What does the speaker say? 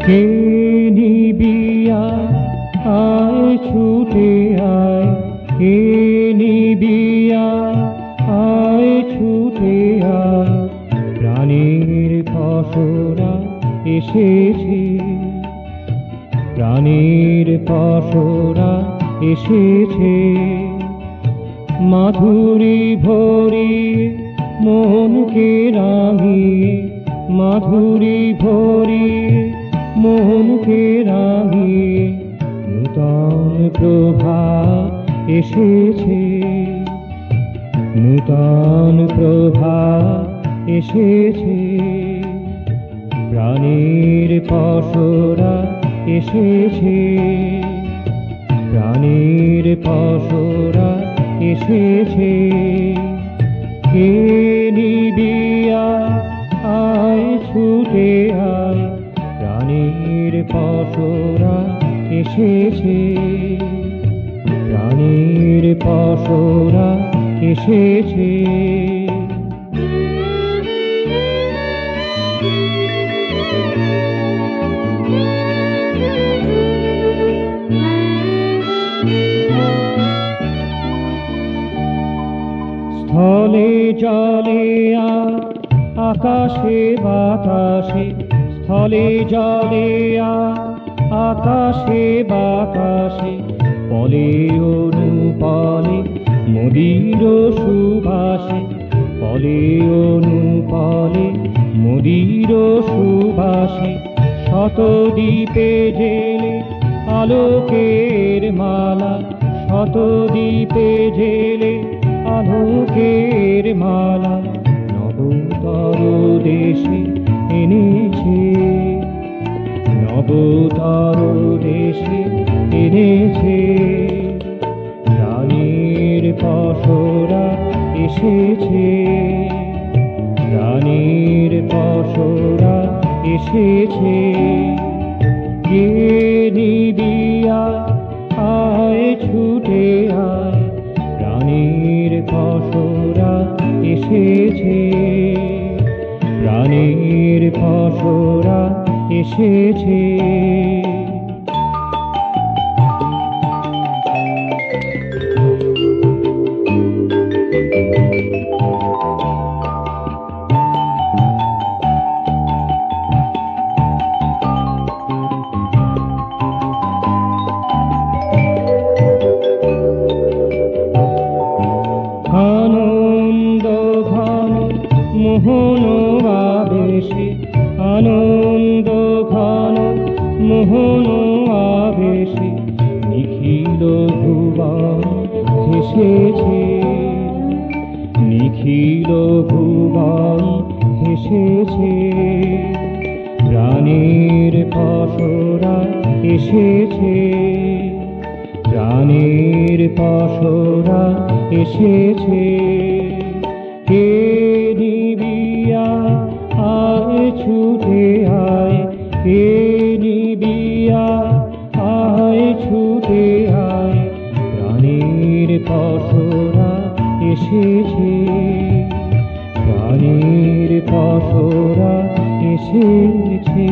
কে নিবি আয় ছুটে আয়, কে নিবি আয় ছুটে আয়, প্রাণের পশরা এসেছে, প্রাণের পশরা এসেছে। মাধুরী ভরিয়ে মনকে রাঙিয়ে, মাধুরী ভরিয়ে মনকে রাঙিয়ে, নূতন প্রভাত এসেছে, নূতন প্রভাত এসেছে। প্রাণের পশরা এসেছে, প্রাণের পশরা এসেছে। কে নিবি আয় ছুটে আয়, প্রাণের পশরা এসেছে, প্রাণের পশরা এসেছে। স্থলে জলে আকাশে বাতাসে, স্থলে জলে আকাশে বাতাসে, পলে অনুপলে মোদির সুবাসে, পলে অনুপলে মোদির সুবাসে। শত দ্বীপে জেলে আলোকের মালা, শত দ্বীপে জেলে আলোকের মালা, নবতর দেশে এনেছে, নবতর দেশে এনেছে। প্রাণের পশরা এসেছে, প্রাণের পশরা এসেছে। কে নিবি আয় ছুটে আয়, প্রাণের পশরা এসেছে, প্রাণের পশরা এসেছে। আনন্দ ঘন মোহন আবেশে, আনন্দ ঘন মোহন আবেশে, নিখিল ভুবন হেসেছে, নিখিল ভুবন হেসেছে। প্রাণের পশরা এসেছে, প্রাণের পশরা এসেছে। কে নিবি আয় ছুটে আয়, কে নিবি আয় ছুটে আয়, প্রাণের পশরা এসেছে, প্রাণের পশরা এসেছে।